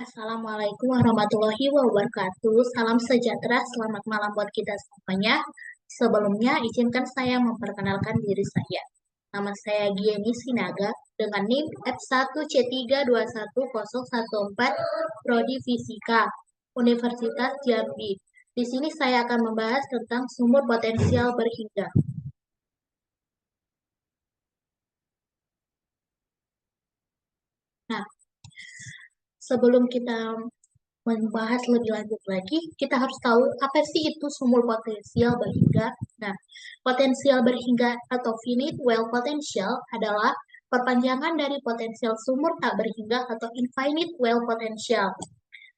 Assalamualaikum warahmatullahi wabarakatuh. Salam sejahtera, selamat malam buat kita semuanya. Sebelumnya, izinkan saya memperkenalkan diri saya. Nama saya Gieni Sinaga dengan NIM F1C321014, Prodi Fisika, Universitas Jambi. Di sini saya akan membahas tentang sumur potensial berhingga. Nah, sebelum kita membahas lebih lanjut lagi, kita harus tahu apa sih itu sumur potensial berhingga. Nah, potensial berhingga atau finite well potential adalah perpanjangan dari potensial sumur tak berhingga atau infinite well potential.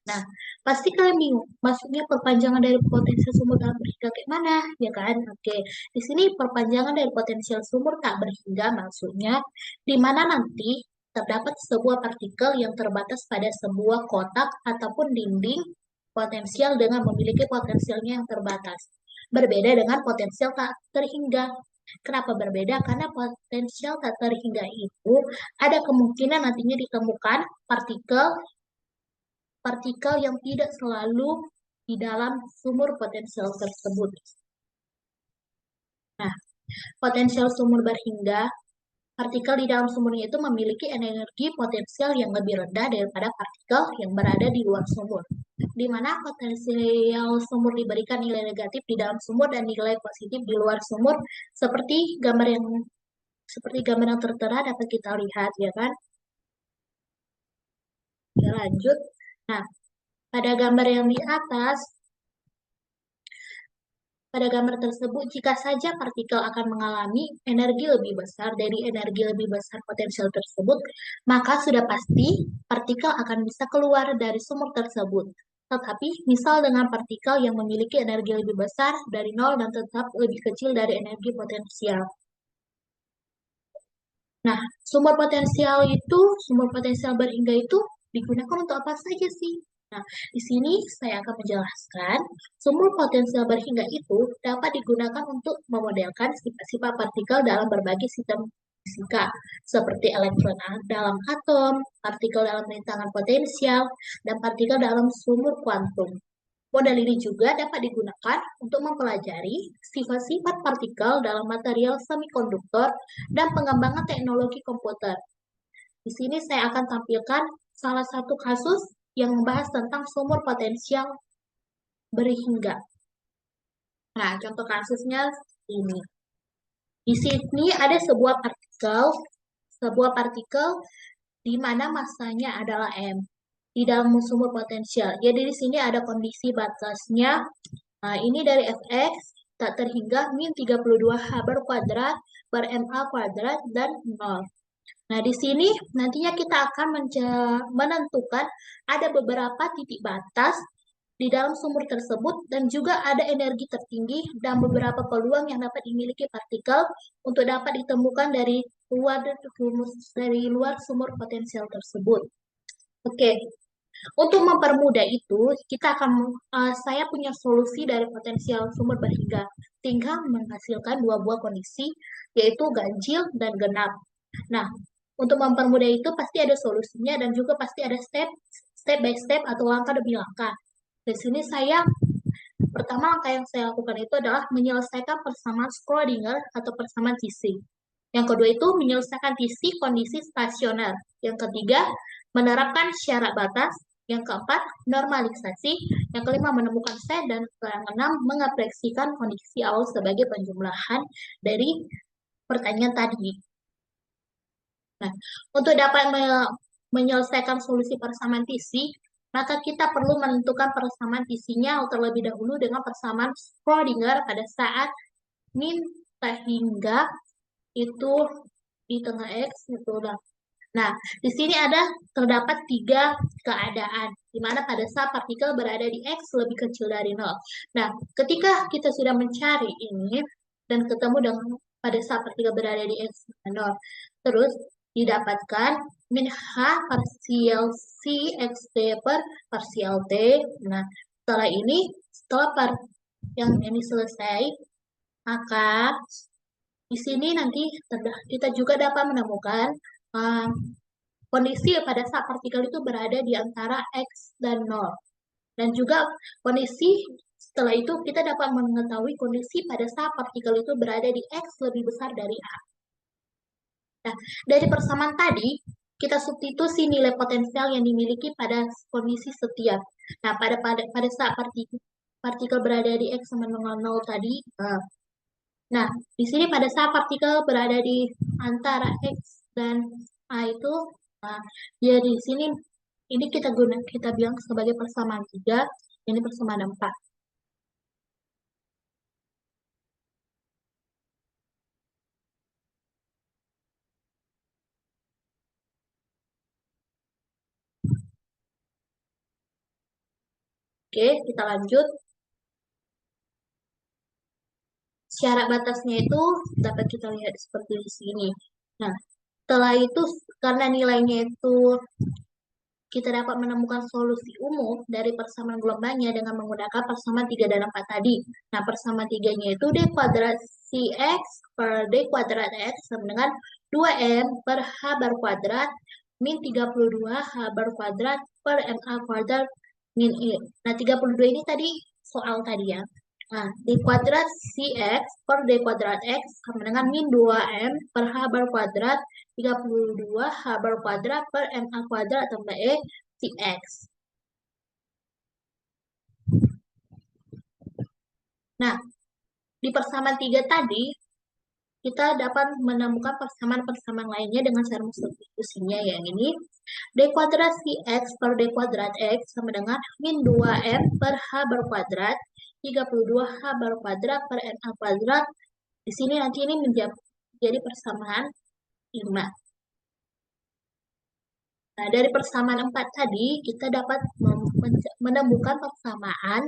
Nah, pasti kalian bingung, maksudnya perpanjangan dari potensial sumur tak berhingga kayak mana, ya kan? Oke, di sini perpanjangan dari potensial sumur tak berhingga maksudnya di mana nanti terdapat sebuah partikel yang terbatas pada sebuah kotak ataupun dinding potensial dengan memiliki potensialnya yang terbatas. Berbeda dengan potensial tak terhingga. Kenapa berbeda? Karena potensial tak terhingga itu ada kemungkinan nantinya ditemukan partikel partikel yang tidak selalu di dalam sumur potensial tersebut. Nah, potensial sumur berhingga, partikel di dalam sumurnya itu memiliki energi potensial yang lebih rendah daripada partikel yang berada di luar sumur. Di mana potensial sumur diberikan nilai negatif di dalam sumur dan nilai positif di luar sumur, seperti gambar yang tertera dapat kita lihat, ya kan? Ya, lanjut. Nah, pada gambar yang di atas, pada gambar tersebut, jika saja partikel akan mengalami energi lebih besar dari energi lebih besar potensial tersebut, maka sudah pasti partikel akan bisa keluar dari sumur tersebut. Tetapi, misal dengan partikel yang memiliki energi lebih besar dari nol dan tetap lebih kecil dari energi potensial. Nah, sumber potensial berhingga itu digunakan untuk apa saja sih? Nah, di sini saya akan menjelaskan, sumber potensial berhingga itu dapat digunakan untuk memodelkan sifat-sifat partikel dalam berbagai sistem fisika, seperti elektron dalam atom, partikel dalam rintangan potensial, dan partikel dalam sumur kuantum. Model ini juga dapat digunakan untuk mempelajari sifat-sifat partikel dalam material semikonduktor dan pengembangan teknologi komputer. Di sini saya akan tampilkan salah satu kasus yang membahas tentang sumur potensial berhingga. Nah, contoh kasusnya ini. Di sini ada sebuah partikel di mana massanya adalah M di dalam sumur potensial. Jadi di sini ada kondisi batasnya. Nah, ini dari Fx tak terhingga min 32 H bar kuadrat per MA kuadrat dan 0. Nah, di sini nantinya kita akan menentukan ada beberapa titik batas di dalam sumur tersebut dan juga ada energi tertinggi dan beberapa peluang yang dapat dimiliki partikel untuk dapat ditemukan dari luar sumur potensial tersebut. Oke, untuk mempermudah itu, saya punya solusi dari potensial sumur berhingga, tinggal menghasilkan dua buah kondisi, yaitu ganjil dan genap. Nah, untuk mempermudah itu pasti ada solusinya dan juga pasti ada step by step atau langkah demi langkah. Di sini pertama langkah yang saya lakukan itu adalah menyelesaikan persamaan Schrödinger atau persamaan TC. Yang kedua itu menyelesaikan TC kondisi stasioner. Yang ketiga, menerapkan syarat batas. Yang keempat, normalisasi. Yang kelima, menemukan set. Dan yang keenam, mengapreksikan kondisi awal sebagai penjumlahan dari pertanyaan tadi. Nah, untuk dapat menyelesaikan solusi persamaan TC, maka kita perlu menentukan persamaan TC-nya terlebih dahulu dengan persamaan Schrödinger pada saat min hingga itu di tengah X itu udah. Nah, di sini terdapat tiga keadaan, di mana pada saat partikel berada di X lebih kecil dari 0. Nah, ketika kita sudah mencari ini dan ketemu dengan pada saat partikel berada di X 0, terus didapatkan min H parsial C X T per parsial T. Nah, setelah yang ini selesai, maka di sini nanti kita juga dapat menemukan kondisi pada saat partikel itu berada di antara X dan 0. Dan juga kondisi setelah itu kita dapat mengetahui kondisi pada saat partikel itu berada di X lebih besar dari A. Nah, dari persamaan tadi, kita substitusi nilai potensial yang dimiliki pada kondisi setiap. Nah, pada saat partikel berada di X sama dengan 0 tadi, nah, di sini pada saat partikel berada di antara X dan A itu, nah, dia di sini ini kita bilang sebagai persamaan 3, ini persamaan 4. Oke, kita lanjut. Syarat batasnya itu dapat kita lihat seperti di sini. Nah, setelah itu karena nilainya itu kita dapat menemukan solusi umum dari persamaan gelombangnya dengan menggunakan persamaan 3 dan 4 tadi. Nah, persamaan 3-nya itu D kuadrat CX per D kuadrat X sama dengan 2M per H bar kuadrat min 32 H bar kuadrat per MA kuadrat min E. Nah, 32 ini tadi soal tadi ya. Nah, D kuadrat CX per D kuadrat X sama dengan min 2M per H bar kuadrat 32 H bar kuadrat per MA kuadrat tambah E CX. Nah, di persamaan 3 tadi, kita dapat menemukan persamaan-persamaan lainnya dengan cara substitusinya, yang ini. D kuadrat CX per D kuadrat X sama dengan min 2M per H bar kuadrat 32 H bar kuadrat per MA kuadrat. Di sini nanti ini menjadi persamaan 5. Nah, dari persamaan 4 tadi, kita dapat menemukan persamaan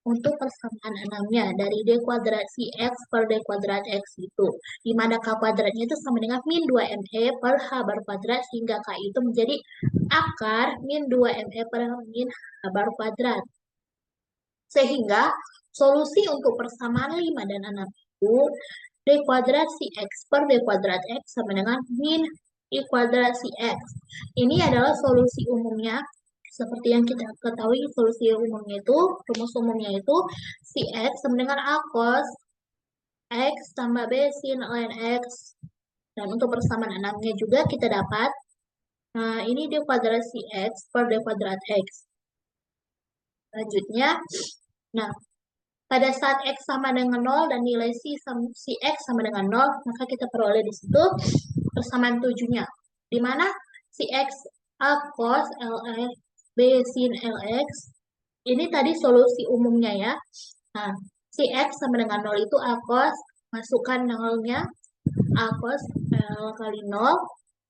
untuk persamaan enamnya dari D kuadrat CX per D kuadrat X itu. Di mana K kuadratnya itu sama dengan min 2ME per H bar kuadrat sehingga K itu menjadi akar min 2ME per min H bar kuadrat. Sehingga solusi untuk persamaan 5 dan 6 itu D kuadrat CX per D kuadrat X sama dengan min I kuadrat CX. Ini adalah solusi umumnya. Seperti yang kita ketahui, solusi umumnya itu, rumus umumnya itu, CX sama dengan A cos X tambah B sin ln X. Dan untuk persamaan enamnya juga kita dapat, nah ini D kuadrat CX per D kuadrat X. Selanjutnya, nah pada saat X sama dengan 0 dan nilai CX sama dengan 0, maka kita peroleh di situ persamaan 7-nya. Di mana CX A cos LX B sin LX. Ini tadi solusi umumnya ya. Nah, CX sama dengan 0 itu A cos, masukkan 0-nya, A cos L kali 0,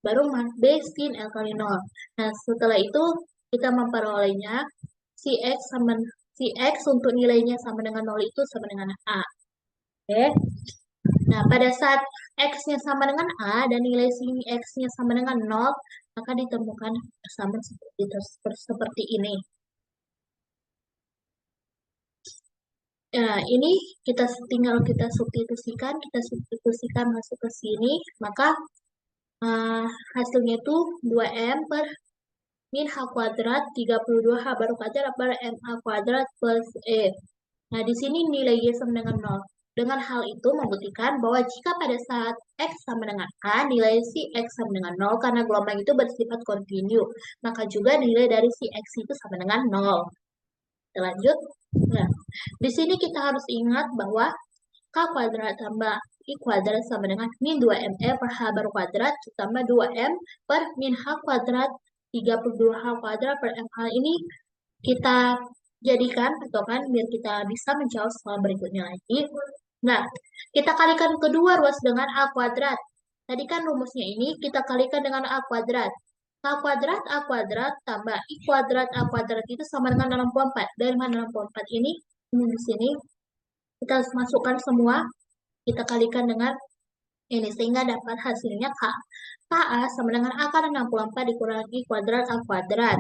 baru B sin L kali 0. Nah, setelah itu kita memperolehnya CX untuk nilainya sama dengan 0 itu sama dengan A. Oke. Nah, pada saat X-nya sama dengan A dan nilai sini X-nya sama dengan 0, maka ditemukan persamaan seperti ini. Nah, ini tinggal kita substitusikan masuk ke sini, maka hasilnya itu 2M per min H kuadrat 32 H bar kuadrat per MA kuadrat plus E. Nah, di sini nilai Y sama dengan 0. Dengan hal itu membuktikan bahwa jika pada saat X sama dengan A, nilai si X sama dengan 0 karena gelombang itu bersifat kontinu. Maka juga nilai dari si X itu sama dengan 0. Kita lanjut. Nah, di sini kita harus ingat bahwa K kuadrat tambah I kuadrat sama dengan min 2ME per H bar kuadrat tambah 2M per min H kuadrat 32 H kuadrat per MH ini kita jadikan patokan biar kita bisa menjawab soal berikutnya lagi. Nah, kita kalikan kedua ruas dengan A kuadrat. Tadi kan rumusnya ini kita kalikan dengan A kuadrat. A kuadrat tambah I kuadrat A kuadrat itu sama dengan 64. Dari mana 64 ini? Ini di sini. Kita harus masukkan semua. Kita kalikan dengan ini sehingga dapat hasilnya K. KA sama dengan akar 64 dikurangi kuadrat A kuadrat.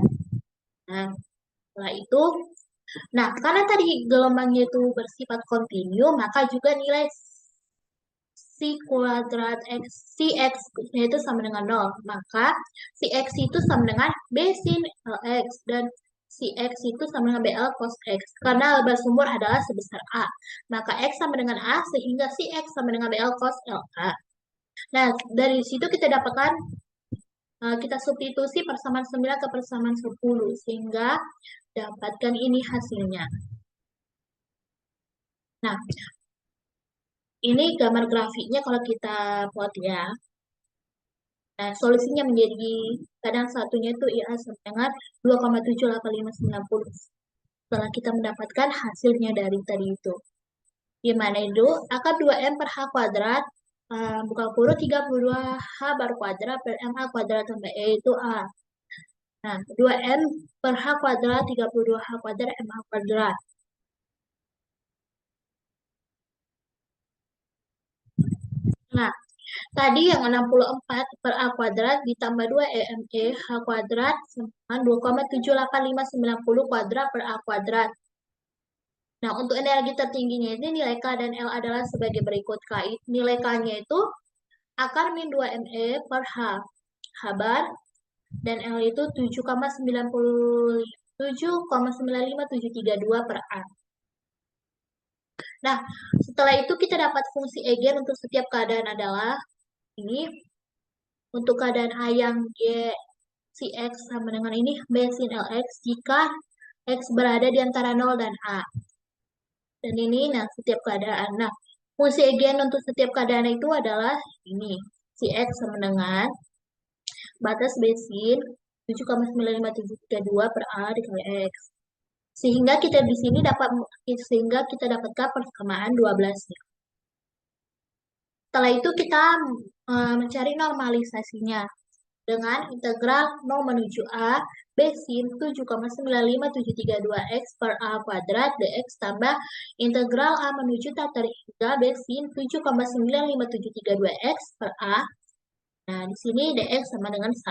Nah, setelah itu, nah karena tadi gelombangnya itu bersifat kontinu, maka juga nilai si kuadrat X, si X itu sama dengan 0. Maka si X itu sama dengan B sin LX. Dan si X itu sama dengan BL cos X. Karena laba sumber adalah sebesar A. Maka X sama dengan A sehingga si X sama dengan BL cos LA. Nah, dari situ kita dapatkan kita substitusi persamaan 9 ke persamaan 10 sehingga dapatkan ini hasilnya. Nah, ini gambar grafiknya kalau kita buat ya. Nah, solusinya menjadi kadang satunya itu IA sama dengan 2,78590. Setelah kita mendapatkan hasilnya dari tadi itu. Gimana itu? Akar 2M per H kuadrat, buka kurung 32H bar kuadrat per MH kuadrat tambah E itu A. Nah, 2M per H kuadrat, 32H kuadrat, MH kuadrat. Nah, tadi yang 64 per A kuadrat ditambah 2 EME H kuadrat sama 2,78590 kuadrat per A kuadrat. Nah, untuk energi tertingginya ini nilai K dan L adalah sebagai berikut. Nilai K-nya itu akar min 2 ME per H. H bar dan L itu 7,95732 per A. Nah, setelah itu kita dapat fungsi eigen untuk setiap keadaan adalah ini untuk keadaan A yang Y si X sama dengan ini B sin LX jika X berada di antara 0 dan A. Dan ini nah setiap keadaan. Nah, fungsi eigen untuk setiap keadaan itu adalah ini. Si X sama dengan batas B sin 7,95732 per A dikali X. Sehingga kita di sini dapatkan persamaan 12-nya. Setelah itu kita mencari normalisasinya dengan integral 0 menuju A B sin 7,95732 X per A kuadrat dx tambah integral A menuju tata hingga B sin 7,95732 X per A. Nah, di sini dx sama dengan 1.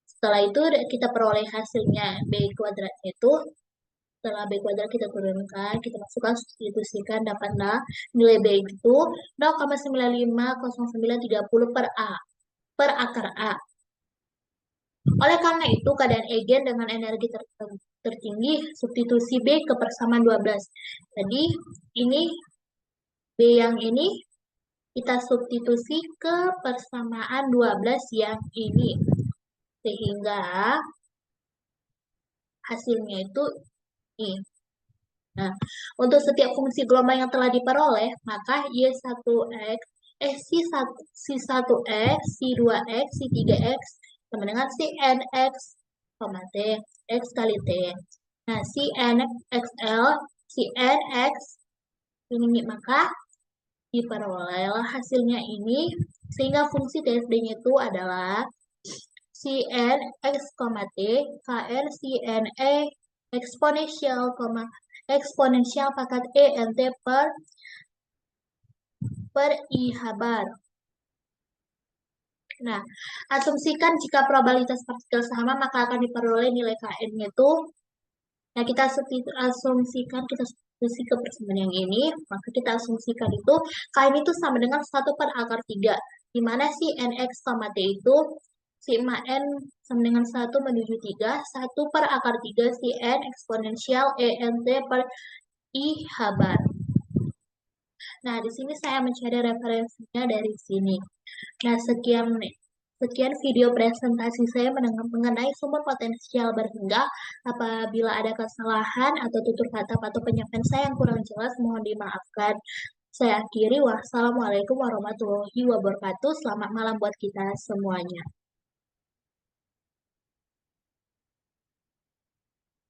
Setelah itu kita peroleh hasilnya B kuadratnya itu. Setelah B kuadrat kita turunkan, kita masukkan, substitusikan, dapatlah nilai B itu 0,950930 per A, per akar A. Oleh karena itu, keadaan eigen dengan energi tertinggi, substitusi B ke persamaan 12. Jadi, ini B yang ini kita substitusi ke persamaan 12 yang ini. Sehingga hasilnya itu ini. Nah, untuk setiap fungsi gelombang yang telah diperoleh, maka Y1X, C1X, C2X, C3X, sama dengan CNX, T, X kali T. Nah, CNXL, CNX, ini maka diperolehlah hasilnya ini, sehingga fungsi TSD-nya itu adalah CNX, T, KN, CNE, eksponensial pangkat ENT per I bar. Nah, asumsikan jika probabilitas partikel sama, maka akan diperoleh nilai KN-nya itu. Nah, kita asumsikan, kita substitusi ke persamaan yang ini, maka kita asumsikan itu KN itu sama dengan 1 per akar 3, di mana si NX, T itu sigma N sama dengan 1 menuju 3, 1 per akar 3 si N eksponensial ENT per I bar. Nah, di sini saya mencari referensinya dari sini. Nah, sekian video presentasi saya mengenai sumber potensial berhingga. Apabila ada kesalahan atau tutur kata atau penyampaian saya yang kurang jelas, mohon dimaafkan. Saya akhiri, wassalamualaikum warahmatullahi wabarakatuh. Selamat malam buat kita semuanya.